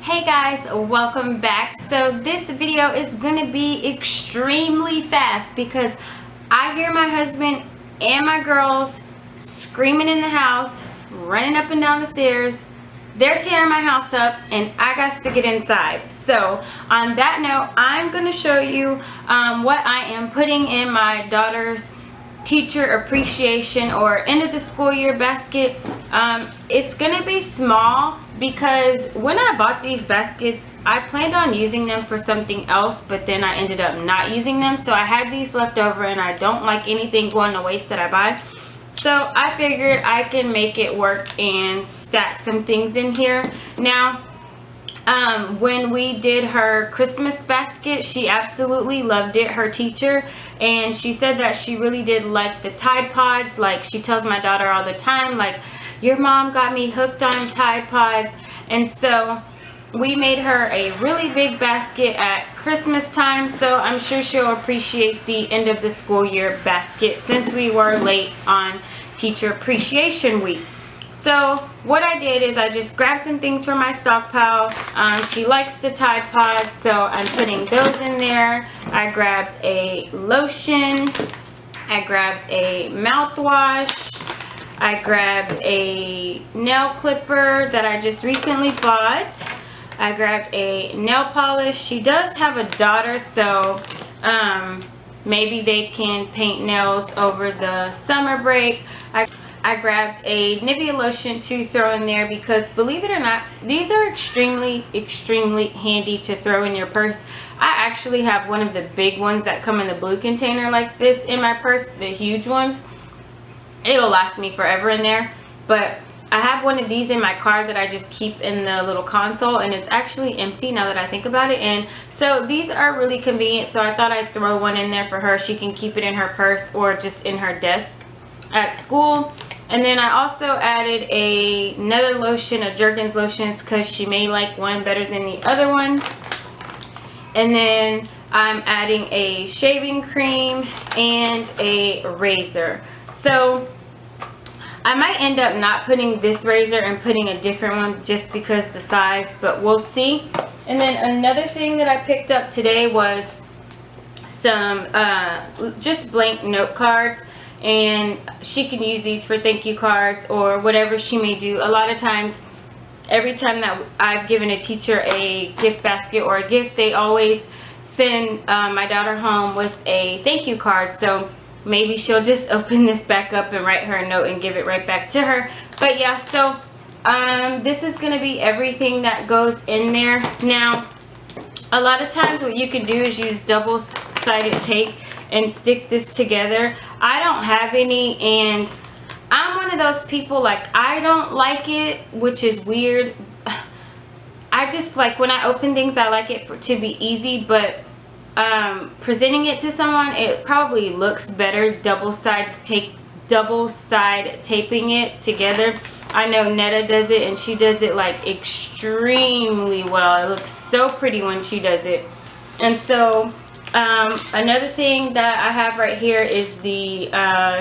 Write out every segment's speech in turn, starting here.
Hey guys, welcome back. So this video is gonna be extremely fast because I hear my husband and my girls screaming in the house, running up and down the stairs. They're tearing my house up and I got to get inside. So on that note, I'm gonna show you what I am putting in my daughter's teacher appreciation or end of the school year basket. It's gonna be small because when I bought these baskets, I planned on using them for something else, but then I ended up not using them. So I had these left over and I don't like anything going to waste that I buy. So I figured I can make it work and stack some things in here. Now, when we did her Christmas basket, she absolutely loved it, her teacher, and she said that she really did like the Tide Pods. Like, she tells my daughter all the time, like, your mom got me hooked on Tide Pods. And so we made her a really big basket at Christmas time, so I'm sure she'll appreciate the end of the school year basket since we were late on Teacher Appreciation Week. So what I did is I just grabbed some things from my stockpile. She likes the Tide Pods, so I'm putting those in there. I grabbed a lotion. I grabbed a mouthwash. I grabbed a nail clipper that I just recently bought. I grabbed a nail polish. She does have a daughter, so maybe they can paint nails over the summer break. I grabbed a Nivea lotion to throw in there because, believe it or not, these are extremely handy to throw in your purse. I actually have one of the big ones that come in the blue container like this in my purse, the huge ones. It'll last me forever in there, but I have one of these in my car that I just keep in the little console, and it's actually empty now that I think about it. And so these are really convenient, so I thought I'd throw one in there for her. She can keep it in her purse or just in her desk at school. And then I also added another lotion, a Jergens lotion, because she may like one better than the other one. And then I'm adding a shaving cream and a razor. So I might end up not putting this razor and putting a different one just because the size, but we'll see. And then another thing that I picked up today was some just blank note cards. And she can use these for thank you cards or whatever she may do. A lot of times, every time that I've given a teacher a gift basket or a gift, they always send my daughter home with a thank you card. So maybe she'll just open this back up and write her a note and give it right back to her. But yeah, so this is going to be everything that goes in there. Now, a lot of times what you can do is use double-sided tape and stick this together. I don't have any, and I'm one of those people, like, I don't like it, which is weird. I just like, when I open things, I like it to be easy, but presenting it to someone, it probably looks better double-side taping it together. I know Netta does it, and she does it like extremely well. It looks so pretty when she does it. And so another thing that I have right here is the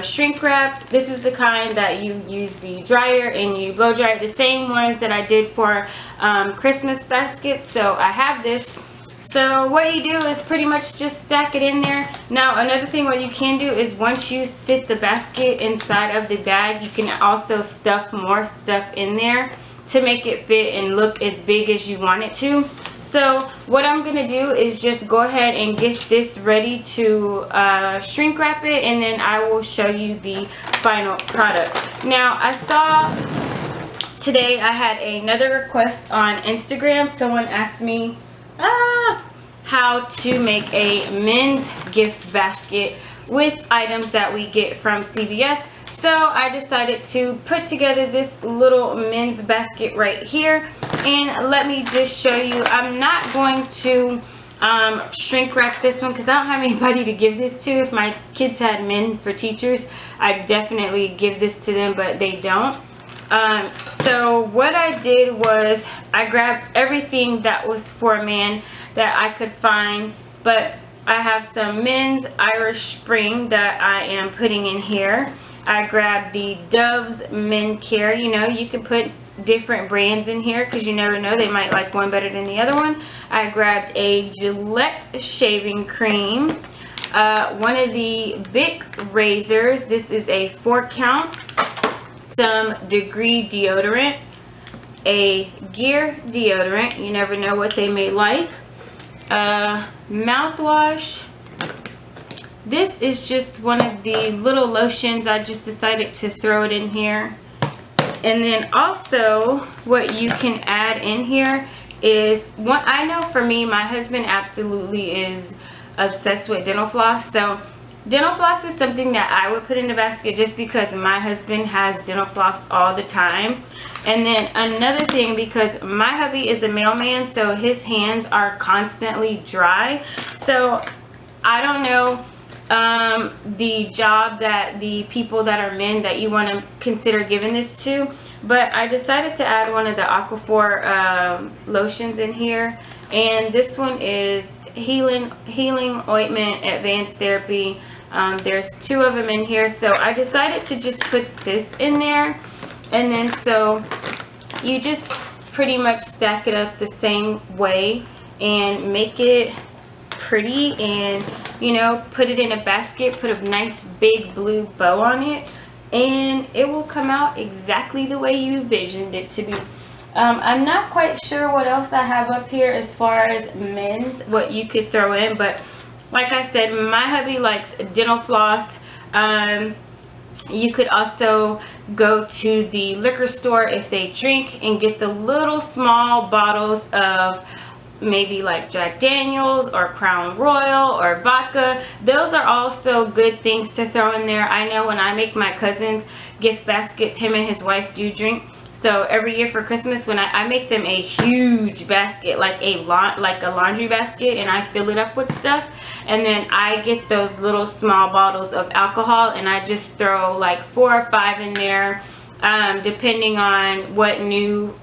shrink wrap. This is the kind that you use the dryer and you blow dry it, the same ones that I did for Christmas baskets. So I have this. So what you do is pretty much just stack it in there. Now, another thing what you can do is once you sit the basket inside of the bag, you can also stuff more stuff in there to make it fit and look as big as you want it to. So what I'm going to do is just go ahead and get this ready to shrink wrap it, and then I will show you the final product. Now, I saw today I had another request on Instagram. Someone asked me how to make a men's gift basket with items that we get from CVS. So I decided to put together this little men's basket right here, and let me just show you. I'm not going to shrink wrap this one because I don't have anybody to give this to. If my kids had men for teachers, I'd definitely give this to them, but they don't. So what I did was I grabbed everything that was for a man that I could find, but I have some men's Irish Spring that I am putting in here. I grabbed the Dove's Men Care. You know, you can put different brands in here because you never know, they might like one better than the other one. I grabbed a Gillette shaving cream, one of the Bic razors. This is a 4 count, some Degree deodorant, a Gear deodorant, you never know what they may like, mouthwash. This is just one of the little lotions. I just decided to throw it in here. And then also what you can add in here is one. I know for me, my husband absolutely is obsessed with dental floss. So dental floss is something that I would put in the basket just because my husband has dental floss all the time. And then another thing, because my hubby is a mailman, so his hands are constantly dry. So I don't know the job that the people that are men that you want to consider giving this to, but I decided to add one of the Aquaphor lotions in here, and this one is healing ointment advanced therapy. There's 2 of them in here, so I decided to just put this in there. And then so you just pretty much stack it up the same way and make it pretty, and you know, put it in a basket, put a nice big blue bow on it, and it will come out exactly the way you envisioned it to be. I'm not quite sure what else I have up here as far as men's, what you could throw in, but like I said, my hubby likes dental floss. You could also go to the liquor store if they drink and get the little small bottles of maybe like Jack Daniels or Crown Royal or vodka. Those are also good things to throw in there. I know when I make my cousin's gift baskets, him and his wife do drink. So every year for Christmas, when I make them a huge basket, like a laundry basket, and I fill it up with stuff, and then I get those little small bottles of alcohol, and I just throw like 4 or 5 in there, depending on what new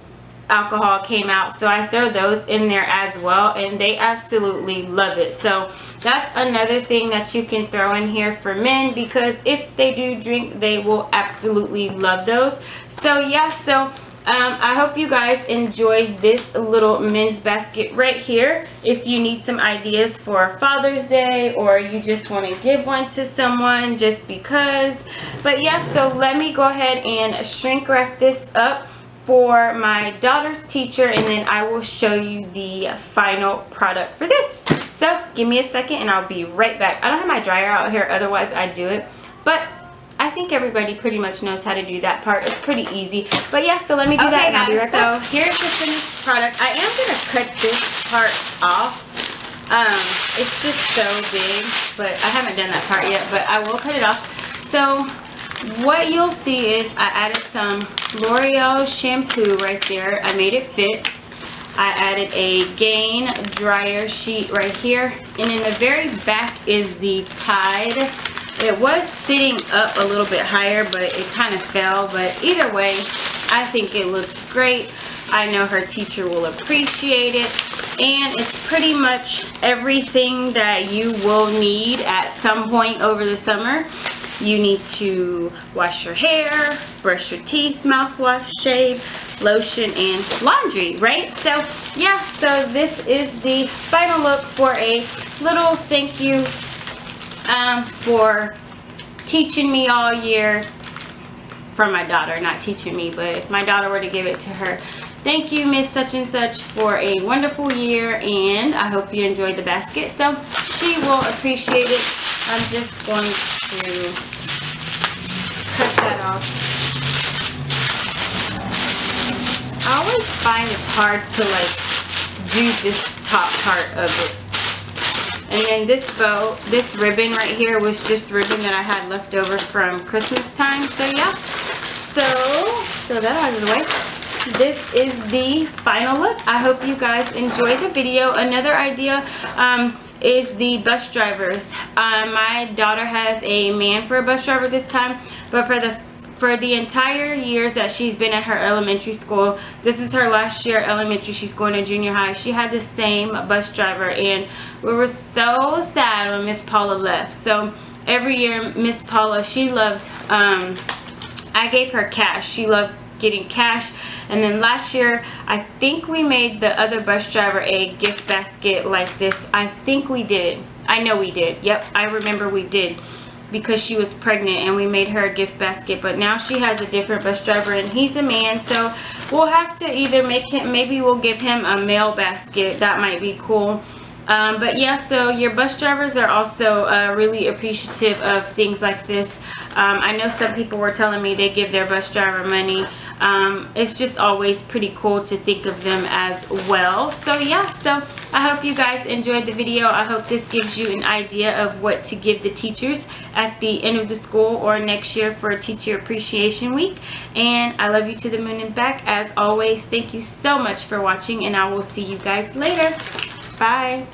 alcohol came out. So I throw those in there as well, and they absolutely love it. So that's another thing that you can throw in here for men, because if they do drink, they will absolutely love those. So yeah, so I hope you guys enjoyed this little men's basket right here. If you need some ideas for Father's Day, or you just want to give one to someone just because. But yeah, so let me go ahead and shrink wrap this up for my daughter's teacher, and then I will show you the final product for this. So give me a second and I'll be right back. I don't have my dryer out here, otherwise I'd do it, but I think everybody pretty much knows how to do that part. It's pretty easy. But yeah, so let me do that and I'll be right back. So here's the finished product. I am going to cut this part off. It's just so big, but I haven't done that part yet, but I will cut it off. So what you'll see is I added some L'Oreal shampoo right there. I made it fit. I added a Gain dryer sheet right here, and in the very back is the Tide. It was sitting up a little bit higher, but it kind of fell. But either way, I think it looks great. I know her teacher will appreciate it. And it's pretty much everything that you will need at some point over the summer. You need to wash your hair, brush your teeth, mouthwash, shave, lotion, and laundry, right? So yeah, so this is the final look for a little thank you for teaching me all year. From my daughter, not teaching me, but if my daughter were to give it to her, thank you, Miss Such and Such, for a wonderful year, and I hope you enjoyed the basket. So she will appreciate it. I'm just going to cut that off. I always find it hard to like do this top part of it. And then this bow, this ribbon right here was just ribbon that I had left over from Christmas time. So yeah, so throw that out of the way. This is the final look. I hope you guys enjoyed the video. Another idea is the bus drivers. My daughter has a man for a bus driver this time, but for the entire years that she's been at her elementary school, this is her last year elementary, she's going to junior high, she had the same bus driver, and we were so sad when Miss Paula left. So every year Miss Paula, she loved, I gave her cash. She loved getting cash. And then last year, I think we made the other bus driver a gift basket like this. I think we did. I know we did. Yep, I remember we did, because she was pregnant and we made her a gift basket. But now she has a different bus driver and he's a man, so we'll have to either make him, maybe we'll give him a mail basket. That might be cool. But yeah, so your bus drivers are also really appreciative of things like this. I know some people were telling me they give their bus driver money. It's just always pretty cool to think of them as well. So yeah, so I hope you guys enjoyed the video. I hope this gives you an idea of what to give the teachers at the end of the school or next year for Teacher Appreciation Week. And I love you to the moon and back. As always, thank you so much for watching, and I will see you guys later. Bye.